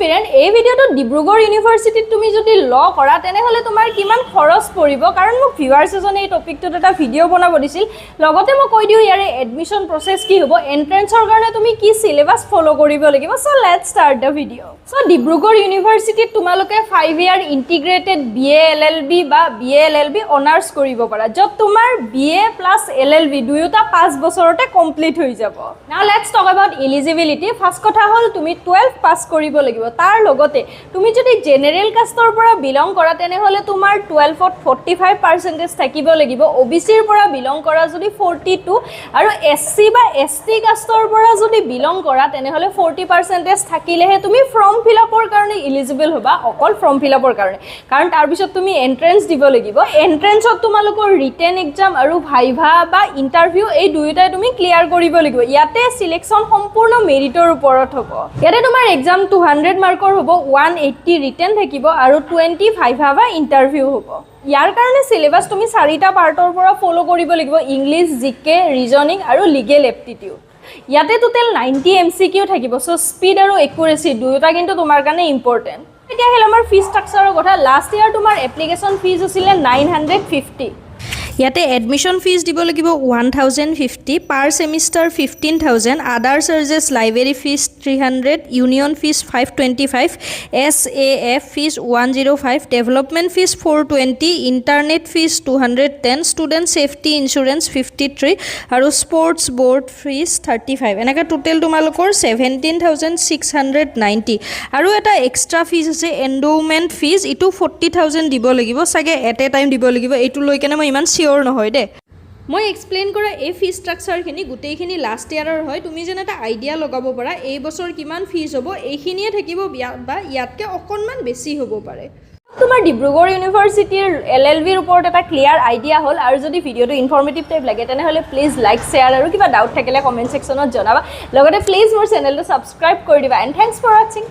এস্পিৰেন্ট এই ভিডিওটো ডিব্ৰুগড় ইউনিভাৰ্সিটিত তুমি যদি ল কৰা তেনেহলে তোমাৰ কিমান খৰচ পৰিব কাৰণ মোক ভিউয়াৰ্স এজনে এই টপিকটোত এটা ভিডিও বনাব দিছিল লগতে মই কৈ দিও ইয়াৰে এডমিশন প্ৰসেস কি হ'ব এন্ট্ৰেন্সৰ কাৰণে তুমি কি সিলেবাস ফলো কৰিব লাগিব so let's start the video so Dibrugarh ইউনিভাৰ্সিটিত তোমালোকে 5 ইয়াৰ ইন্টিগ্ৰেটেড BA LLB বা BA LLB অনাৰ্স কৰিব পাৰা যত তোমাৰ BA প্লাস LLB দুয়োটা 5 বছৰতে কমপ্লিট হৈ যাব now let's talk about eligibility first কথা হল তুমি 12 পাস কৰিব লাগিব তাৰ লগতে তুমি যদি জেনাৰেল কাষ্টৰ পৰা বিলং কৰা তেনেহলে তোমাৰ 12 ত 45% থাকিব লাগিব OBC ৰ পৰা বিলং কৰা যদি 42 আৰু SC বা ST কাষ্টৰ পৰা যদি বিলং কৰা তেনেহলে 40% থাকিলেহে তুমি ফৰ্ম ফিলআপৰ কাৰণে এলিজিবল হ'বা অকল ফৰ্ম ফিলআপৰ কাৰণে কাৰণ তাৰ পিছত তুমি এন্ট্ৰেন্স দিব লাগিব এন্ট্ৰেন্সত তোমালোকৰ ৰিটেন এক্সাম আৰু ভাইভা বা ইন্টাৰভিউ এই দুয়োটাই তুমি ক্লিয়াৰ কৰিব লাগিব ইয়াতে সিলেকশন সম্পূৰ্ণ মেৰিটৰ ওপৰত হ'ব ইয়াতে তোমাৰ এক্সাম 200 মাৰ্কৰ হ'ব 180 ৰিটেন থাকিব আৰু 20 ভাইভা বা ইন্টাৰভিউ হ'ব ইয়াৰ কাৰণে সিলেবাস তুমি 4টা পাৰ্টৰ পৰা ফলো কৰিব লাগিব ইংলিশ জিকে ৰিজনিং আৰু লিগেল এপ্টিটিউড ইয়াতে টোটাল 90 MCQ থাকিব সো স্পিড আৰু একুৰেসি দুয়োটা কিন্তু তোমাৰ কাৰণে ইম্পৰ্টেন্ট এতিয়া হেল আমাৰ ফি ষ্ট্ৰাকচাৰৰ কথা লাষ্ট ইয়াৰ তোমাৰ এপ্লিকেশন ফিজ আছিল 950 ইয়াতে এডমিশন ফিজ দিব লাগিব 1050 পাৰ semester 15000 other charges library fees 300 union fees 525 SAF fees 105 development fees 420 internet fees 210 student safety insurance 53 আৰু স্পৰ্টছ বোৰ্ড ফিজ 35 এনেকা টোটাল তোমালোকৰ 17690 আৰু এটা এক্সট্ৰা ফিজ আছে endowment ফিজ ইটো 40000 দিব লাগিব সাগে এট এ টাইম দিব লাগিব এইটো লৈ কেনে মই ইমান সিওৰ নহয় দে মই এক্সপ্লেইন কৰা এই ফি ষ্ট্ৰাকচাৰখিনি গোটেইখিনি লাষ্ট ইয়াৰৰ হয় তুমি যেন এটা আইডিয়া লগাব পাৰা এই বছৰ কিমান ফিজ হ'ব এইখিনিয়ে থাকিব বা ইয়াতকে অকণমান বেছি হ'ব পাৰে তোমাৰ ডিব্ৰুগড় ইউনিভাৰ্সিটিৰ LLB ৰ ওপৰত এটা ক্লিয়াৰ আইডিয়া হ'ল আৰু যদি ভিডিওটো ইনফৰমেটিভ টাইপ লাগে তেনেহলে প্লিজ লাইক শেয়াৰ আৰু কিবা ডাউট থাকিলে কমেন্ট সেকশনত জনাবা লগতে প্লিজ মোৰ চেনেলটো সাবস্ক্ৰাইব কৰি দিবা এণ্ড থ্যাঙ্কস ফৰ ওয়াচিং